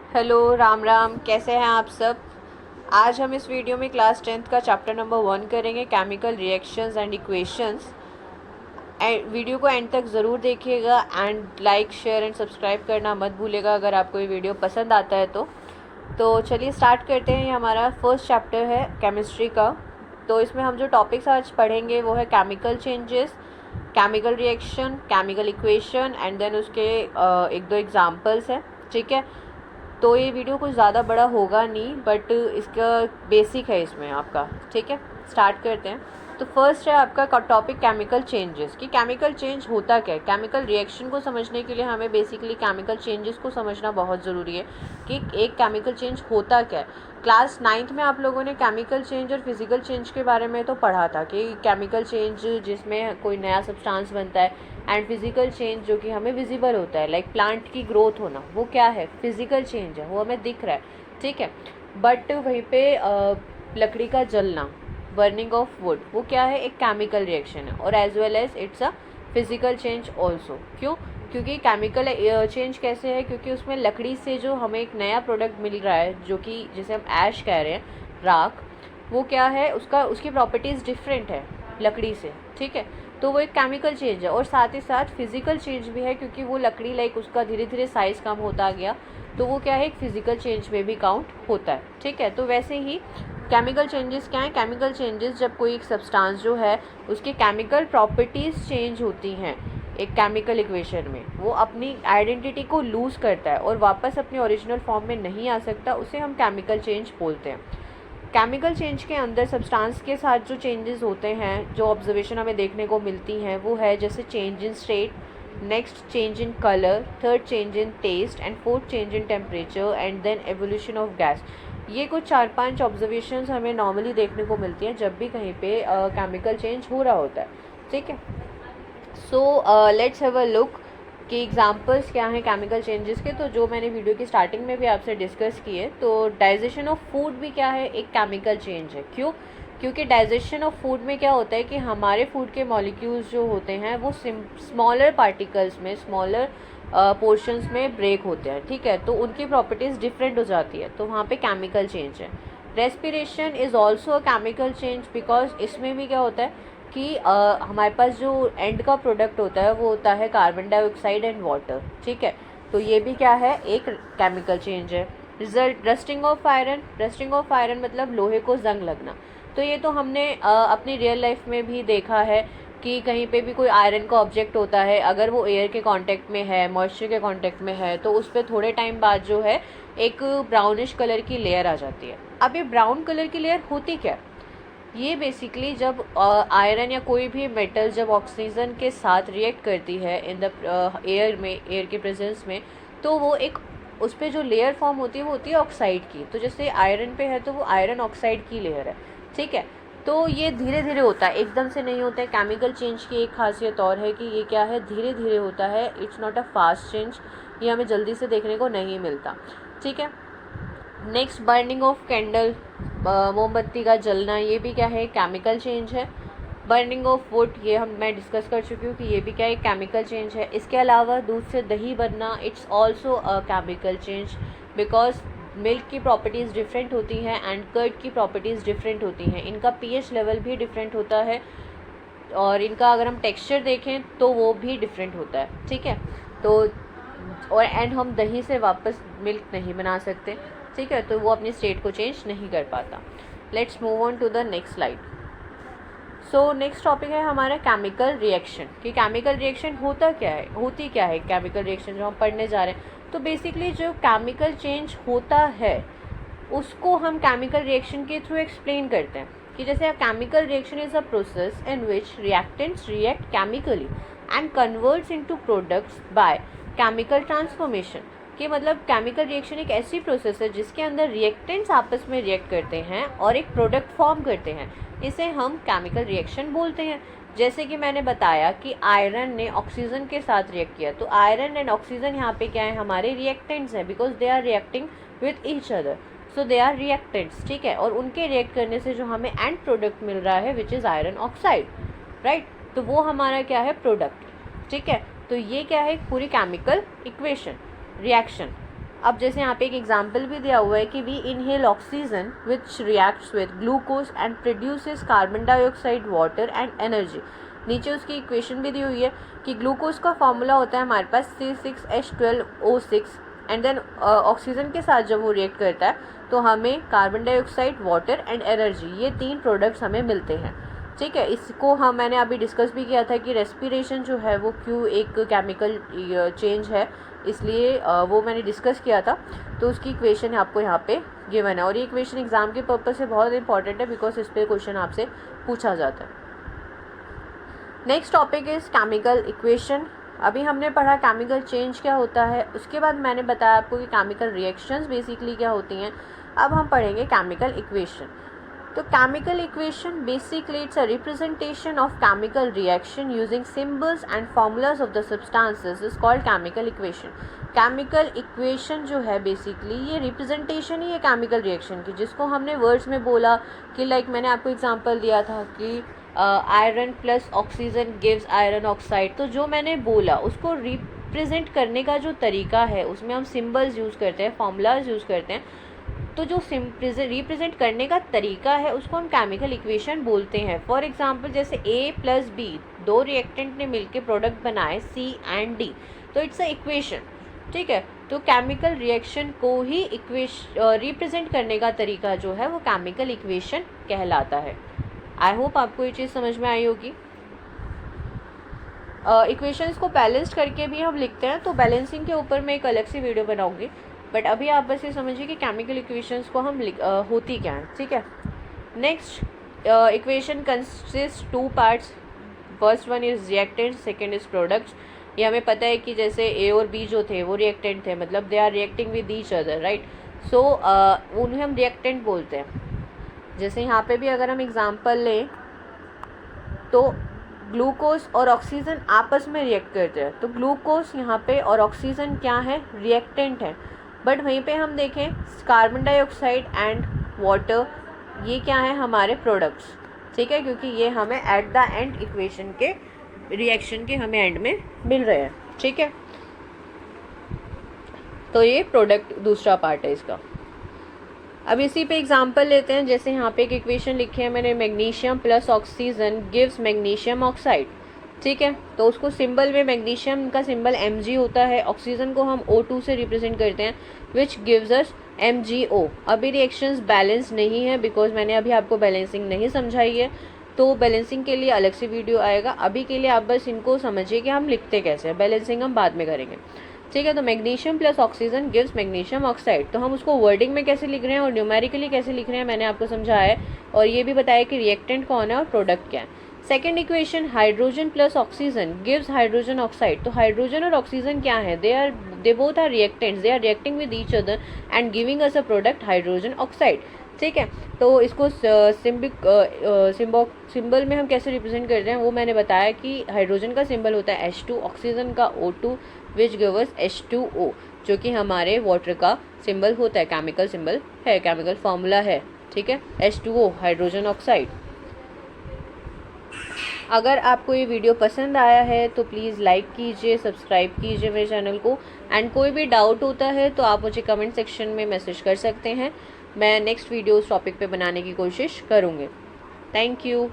Hello, Ram Ram. कैसे हैं आप सब। आज हम इस वीडियो में क्लास 10th का चैप्टर नंबर 1 करेंगे, chemical reactions and equations. Video को एंड तक ज़रूर देखिएगा and like share and subscribe करना मत भूलिएगा अगर आपको ये वीडियो पसंद आता है तो चलिए स्टार्ट करते हैं। ये हमारा फर्स्ट चैप्टर है केमिस्ट्री का। तो इसमें हम जो टॉपिक्स आज पढ़ेंगे वो है chemical changes, chemical reaction, chemical equation and then उसके एक दो एग्जांपल्स हैं। ठीक है, तो ये वीडियो कुछ ज़्यादा बड़ा होगा नहीं, बट इसका बेसिक है इसमें आपका। ठीक है, स्टार्ट करते हैं। तो फर्स्ट है आपका टॉपिक केमिकल चेंजेस, कि केमिकल चेंज होता क्या है। केमिकल रिएक्शन को समझने के लिए हमें बेसिकली केमिकल चेंजेस को समझना बहुत ज़रूरी है कि एक केमिकल चेंज होता क्या है। क्लास 9th में आप लोगों ने केमिकल चेंज और फिजिकल चेंज के बारे में तो पढ़ा था कि केमिकल चेंज जिसमें कोई नया सब्सटेंस बनता है एंड फिजिकल चेंज जो कि हमें विजिबल होता है, लाइक प्लांट की ग्रोथ होना, वो क्या है, फिजिकल चेंज है, वो हमें दिख रहा है। ठीक है, बट वहीं पे लकड़ी का जलना, बर्निंग ऑफ वुड, वो क्या है, एक केमिकल रिएक्शन है और as well as it's a physical change also. क्यों? क्योंकि केमिकल चेंज कैसे है, क्योंकि उसमें लकड़ी से जो हमें एक नया प्रोडक्ट मिल रहा है जो कि जिसे हम ऐश कह रहे हैं, राख, वो क्या है, उसकी प्रॉपर्टीज़ डिफरेंट है लकड़ी से। ठीक है, तो वो एक केमिकल चेंज है और साथ ही साथ फिजिकल चेंज भी है, क्योंकि वो लकड़ी लाइक उसका धीरे धीरे साइज़ कम होता गया, तो वो क्या है, एक फिजिकल चेंज में भी काउंट होता है। ठीक है, तो वैसे ही केमिकल चेंजेस क्या है, केमिकल चेंजेस जब कोई एक सब्सटेंस जो है उसकी केमिकल प्रॉपर्टीज़ चेंज होती हैं एक केमिकल इक्वेशन में, वो अपनी आइडेंटिटी को लूज़ करता है और वापस अपने ओरिजिनल फॉर्म में नहीं आ सकता, उसे हम केमिकल चेंज बोलते हैं। केमिकल चेंज के अंदर सब्सटेंस के साथ जो चेंजेस होते हैं, जो ऑब्जर्वेशन हमें देखने को मिलती हैं, वो है जैसे change in state, next change in colour, third change in taste and fourth change in temperature and then evolution of gas. ये कुछ 4-5 ऑब्जर्वेशंस हमें नॉर्मली देखने को मिलती हैं जब भी कहीं पे केमिकल चेंज हो रहा होता है। ठीक है, so let's have a look कि एग्जांपल्स क्या हैं केमिकल चेंजेस के। तो जो मैंने वीडियो की स्टार्टिंग में भी आपसे डिस्कस किए, तो डाइजेशन ऑफ फूड भी क्या है, एक केमिकल चेंज है। क्यों? क्योंकि डाइजेशन ऑफ फूड में क्या होता है कि हमारे फूड के मॉलिक्यूल्स जो होते हैं वो स्मॉलर पार्टिकल्स में, स्मॉलर पोर्शंस में ब्रेक होते हैं। ठीक है, तो उनकी प्रॉपर्टीज़ डिफरेंट हो जाती है, तो वहाँ पे केमिकल चेंज है। Respiration is also a chemical change, because इसमें भी क्या होता है कि हमारे पास जो एंड का प्रोडक्ट होता है वो होता है कार्बन डाइऑक्साइड एंड वाटर। ठीक है, तो ये भी क्या है, एक केमिकल चेंज है। Result rusting of iron, rusting of iron मतलब लोहे को जंग लगना। तो ये तो हमने अपनी रियल लाइफ में भी देखा है कि कहीं पे भी कोई आयरन का ऑब्जेक्ट होता है, अगर वो एयर के कांटेक्ट में है, मॉइस्चर के कांटेक्ट में है, तो उस पर थोड़े टाइम बाद जो है एक ब्राउनिश कलर की लेयर आ जाती है। अब ये ब्राउन कलर की लेयर होती क्या, ये बेसिकली जब आयरन या कोई भी मेटल जब ऑक्सीजन के साथ रिएक्ट करती है इन द एयर में, एयर के प्रेजेंस में, तो वो एक उस पर जो लेयर फॉर्म होती है वो होती है ऑक्साइड की। तो जैसे आयरन पे है तो वो आयरन ऑक्साइड की लेयर है। ठीक है, तो ये धीरे धीरे होता है, एकदम से नहीं होता है। केमिकल चेंज की एक खासियत और है कि ये क्या है, धीरे धीरे होता है, it's not a fast change, ये हमें जल्दी से देखने को नहीं मिलता। ठीक है, नेक्स्ट बर्निंग ऑफ कैंडल, मोमबत्ती का जलना, ये भी क्या है, केमिकल चेंज है। बर्निंग ऑफ वुड, ये मैं डिस्कस कर चुकी हूँ कि ये भी क्या है, केमिकल चेंज है। इसके अलावा दूध से दही बनना, it's also a chemical change, because milk की प्रॉपर्टीज़ डिफरेंट होती हैं एंड कर्ड की प्रॉपर्टीज़ डिफरेंट होती हैं, इनका पीएच लेवल भी डिफरेंट होता है और इनका अगर हम टेक्सचर देखें तो वो भी डिफरेंट होता है। ठीक है, तो और एंड हम दही से वापस मिल्क नहीं बना सकते। ठीक है, तो वो अपनी स्टेट को चेंज नहीं कर पाता। Let's move on to the next slide. So next topic है हमारा केमिकल रिएक्शन, कि केमिकल रिएक्शन होता क्या है, होती क्या है केमिकल रिएक्शन जो हम पढ़ने जा रहे हैं। तो बेसिकली जो केमिकल चेंज होता है उसको हम केमिकल रिएक्शन के थ्रू एक्सप्लेन करते हैं, कि जैसे chemical reaction is a process in which reactants react chemically and converts into products by chemical transformation. कि मतलब केमिकल रिएक्शन एक ऐसी प्रोसेस है जिसके अंदर रिएक्टेंट्स आपस में रिएक्ट करते हैं और एक प्रोडक्ट फॉर्म करते हैं, इसे हम केमिकल रिएक्शन बोलते हैं। जैसे कि मैंने बताया कि आयरन ने ऑक्सीजन के साथ रिएक्ट किया, तो आयरन एंड ऑक्सीजन यहाँ पे क्या है, हमारे रिएक्टेंट्स हैं, because they are reacting with each other, so they are reactants. ठीक है, और उनके रिएक्ट करने से जो हमें एंड प्रोडक्ट मिल रहा है which is iron oxide, right, तो वो हमारा क्या है, प्रोडक्ट। ठीक है, तो ये क्या है, पूरी केमिकल इक्वेशन रिएक्शन। अब जैसे यहाँ पे एक एग्जाम्पल भी दिया हुआ है कि we inhale oxygen which reacts with glucose and produces carbon dioxide, water and energy. नीचे उसकी इक्वेशन भी दी हुई है कि ग्लूकोज का फॉर्मूला होता है हमारे पास C6H12O6 एंड देन ऑक्सीजन के साथ जब वो रिएक्ट करता है तो हमें carbon dioxide, water and energy, ये 3 प्रोडक्ट्स हमें मिलते हैं। ठीक है, इसको मैंने अभी डिस्कस भी किया था कि रेस्पिरेशन जो है वो क्यों एक केमिकल चेंज है, इसलिए वो मैंने डिस्कस किया था। तो उसकी इक्वेशन आपको यहाँ पे गिवन है और ये इक्वेशन एग्जाम के पर्पज से बहुत इंपॉर्टेंट है बिकॉज इस पर क्वेश्चन आपसे पूछा जाता है। Next topic is chemical equation. अभी हमने पढ़ा केमिकल चेंज क्या होता है, उसके बाद मैंने बताया आपको कि केमिकल रिएक्शंस बेसिकली क्या होती हैं। अब हम पढ़ेंगे केमिकल इक्वेशन। तो chemical equation basically it's a representation of chemical reaction using symbols and formulas of the substances is called chemical equation. Chemical equation जो है बेसिकली ये रिप्रेजेंटेशन ही है केमिकल रिएक्शन की, जिसको हमने वर्ड्स में बोला कि लाइक मैंने आपको एग्जांपल दिया था कि iron plus oxygen gives iron oxide. तो जो मैंने बोला उसको रिप्रेजेंट करने का जो तरीका है उसमें हम सिंबल्स यूज़ करते हैं, फॉर्मूलाज यूज़ करते हैं। तो जो रिप्रेजेंट करने का तरीका है उसको हम केमिकल इक्वेशन बोलते हैं। फॉर एग्जांपल जैसे A प्लस B, 2 रिएक्टेंट ने मिलकर प्रोडक्ट बनाए C एंड D, तो इट्स अ इक्वेशन। ठीक है, तो केमिकल रिएक्शन को ही रिप्रेजेंट करने का तरीका जो है वो केमिकल इक्वेशन कहलाता है। आई होप आपको ये चीज़ समझ में आई होगी। इक्वेशंस को बैलेंस करके भी हम लिखते हैं, तो बैलेंसिंग के ऊपर मैं एक अलग सी वीडियो बनाऊंगी, बट अभी आप बस ये समझिए कि केमिकल इक्वेशंस को हम होती क्या है। ठीक है, next equation consist 2 parts. First one is reactant, second is products. ये हमें पता है कि जैसे A और B जो थे वो रिएक्टेंट थे, मतलब they are reacting with each other, right. So उन्हें हम रिएक्टेंट बोलते हैं। जैसे यहाँ पे भी अगर हम एग्जांपल लें तो ग्लूकोज और ऑक्सीजन आपस में रिएक्ट करते हैं, तो ग्लूकोज यहाँ पे और ऑक्सीजन क्या है, रिएक्टेंट है। बट वहीं पे हम देखें कार्बन डाइऑक्साइड एंड वाटर, ये क्या है, हमारे प्रोडक्ट्स। ठीक है, क्योंकि ये हमें एट द एंड इक्वेशन के रिएक्शन के हमें एंड में मिल रहे हैं। ठीक है, तो ये प्रोडक्ट दूसरा पार्ट है इसका। अब इसी पे एग्जांपल लेते हैं। जैसे यहाँ पे एक इक्वेशन लिखी है मैंने, magnesium plus oxygen gives magnesium oxide. ठीक है, तो उसको सिंबल में मैग्नीशियम का सिंबल Mg होता है, ऑक्सीजन को हम O2 से रिप्रेजेंट करते हैं विच गिव्स अस MgO। अभी रिएक्शंस बैलेंस नहीं है बिकॉज मैंने अभी आपको बैलेंसिंग नहीं समझाई है, तो बैलेंसिंग के लिए अलग से वीडियो आएगा। अभी के लिए आप बस इनको समझिए कि हम लिखते कैसे हैं, बैलेंसिंग हम बाद में करेंगे। ठीक है, तो magnesium plus oxygen gives magnesium oxide. तो हम उसको वर्डिंग में कैसे लिख रहे हैं और न्यूमेरिकली कैसे लिख रहे हैं मैंने आपको समझाया है, और ये भी बताया कि रिएक्टेंट कौन है और प्रोडक्ट क्या है। Second equation hydrogen plus oxygen gives hydrogen oxide. तो हाइड्रोजन और ऑक्सीजन क्या है, they both are reactants, they are reacting with each other and giving us a product hydrogen oxide. ठीक है, तो इसको सिंबल में हम कैसे रिप्रेजेंट करते हैं वो मैंने बताया कि हाइड्रोजन का सिंबल होता है H2, ऑक्सीजन का O2 which gives us H2O, जो कि हमारे वाटर का सिंबल होता है, केमिकल सिंबल है, केमिकल फॉर्मूला है। ठीक है, H2O हाइड्रोजन ऑक्साइड। अगर आपको ये वीडियो पसंद आया है तो प्लीज़ लाइक कीजिए, सब्सक्राइब कीजिए मेरे चैनल को, एंड कोई भी डाउट होता है तो आप मुझे कमेंट सेक्शन में मैसेज कर सकते हैं। मैं नेक्स्ट वीडियो उस टॉपिक पे बनाने की कोशिश करूँगी। Thank you.